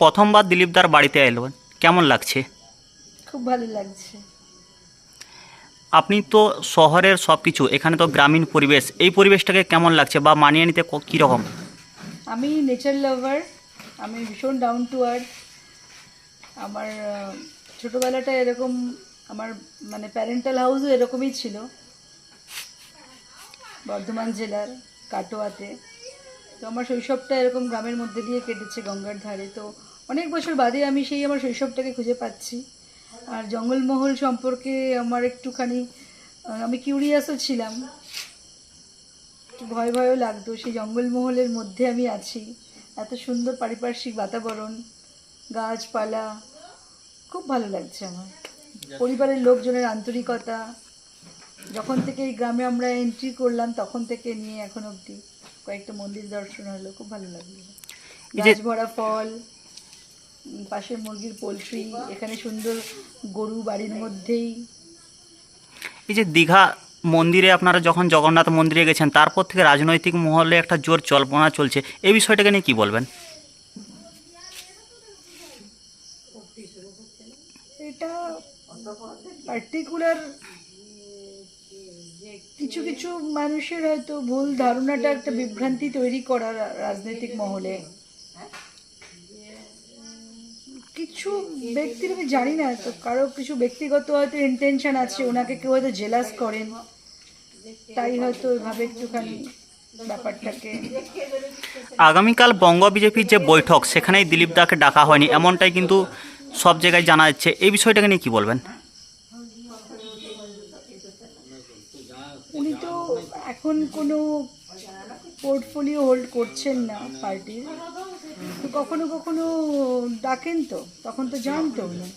প্রথমবার দিলীপদার বাড়িতে এলেন, কেমন লাগছে? খুব ভালো লাগছে। আপনি তো শহরের সব কিছু, এখানে তো গ্রামীণ পরিবেশ, এই পরিবেশটাকে কেমন লাগছে বা মানিয়ে নিতে কীরকম? আমি নেচার লাভার, আমি ভীষণ ডাউন টু আর্থ। আমার ছোটোবেলাটা এরকম, আমার মানে প্যারেন্টাল হাউসও এরকমই ছিল, বর্ধমান জেলার কাটোয়াতে। তো আমার শৈশবটা এরকম গ্রামের মধ্যে দিয়ে কেটেছে, গঙ্গার ধারে। তো অনেক বছর বাদে আমি সেই আমার শৈশবটাকে খুঁজে পাচ্ছি। আর জঙ্গলমহল সম্পর্কে আমার একটুখানি আমি কিউরিয়াসও ছিলাম, একটু ভয় ভয়ও লাগতো। সেই জঙ্গলমহলের মধ্যে আমি আছি, এত সুন্দর পারিপার্শ্বিক বাতাবরণ, গাছপালা, খুব ভালো লাগছে আমার। পরিবারের লোকজনের আন্তরিকতা, যখন থেকে এই গ্রামে আমরা এন্ট্রি করলাম তখন থেকে নিয়ে এখন অবধি কয়েকটা মন্দির দর্শন হলো, খুব ভালো লাগলো। গাছ ভরা ফল, পাশে মুরগির পোলট্রি, এখানে সুন্দর গরু বাড়ির মধ্যেই। এই যে দীঘা মন্দিরে আপনারা যখন জগন্নাথ মন্দিরে গেছেন, তারপর থেকে রাজনৈতিক মহলে একটা জোর জল্পনা চলছে, এই বিষয়টাকে নিয়ে কী বলবেন? এটা পার্টিকুলার কিছু কিছু মানুষের হয়তো ভুল ধারণাটা একটা বিভ্রান্তি তৈরি করার রাজনৈতিক মহলে। কিছু ব্যক্তির, আমি জানি না, তো কারো কিছু ব্যক্তিগত হয়তো ইন্টেনশন আছে, ওনাকে কেউ হয়তো জেলাস করেন, তাই হয়তো ওইভাবে একটুখানি ব্যাপারটাকে। আগামীকাল বঙ্গ বিজেপির যে বৈঠক, সেখানেই দিলীপদাকে ডাকা হয়নি, এমনটাই কিন্তু সব জায়গায় জানা যাচ্ছে, এই বিষয়টাকে নিয়ে কী বলবেন? উনি তো এখন কোনো পোর্টফোলিও হোল্ড করছেন না পার্টির, তো কখনো কখনো ডাকেন, তো তখন তো জানতো উনি।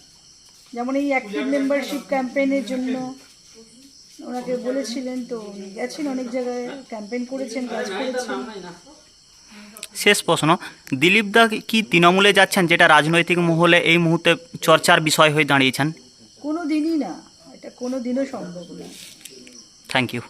যেমন এই অ্যাক্টিভ মেম্বারশিপ ক্যাম্পেইনের জন্য ওনাকে বলেছিলেন, তো উনি গেছেন অনেক জায়গায়, ক্যাম্পেইন করেছেন, কাজ করেছেন। শেষ প্রশ্ন, দিলীপদা কি তৃণমূলে যাচ্ছেন, যেটা রাজনৈতিক মহলে এই মুহূর্তে চর্চার বিষয় হয়ে দাঁড়িয়েছেন? কোনো দিনই না, এটা কোনো দিনও সম্ভব না। Thank you.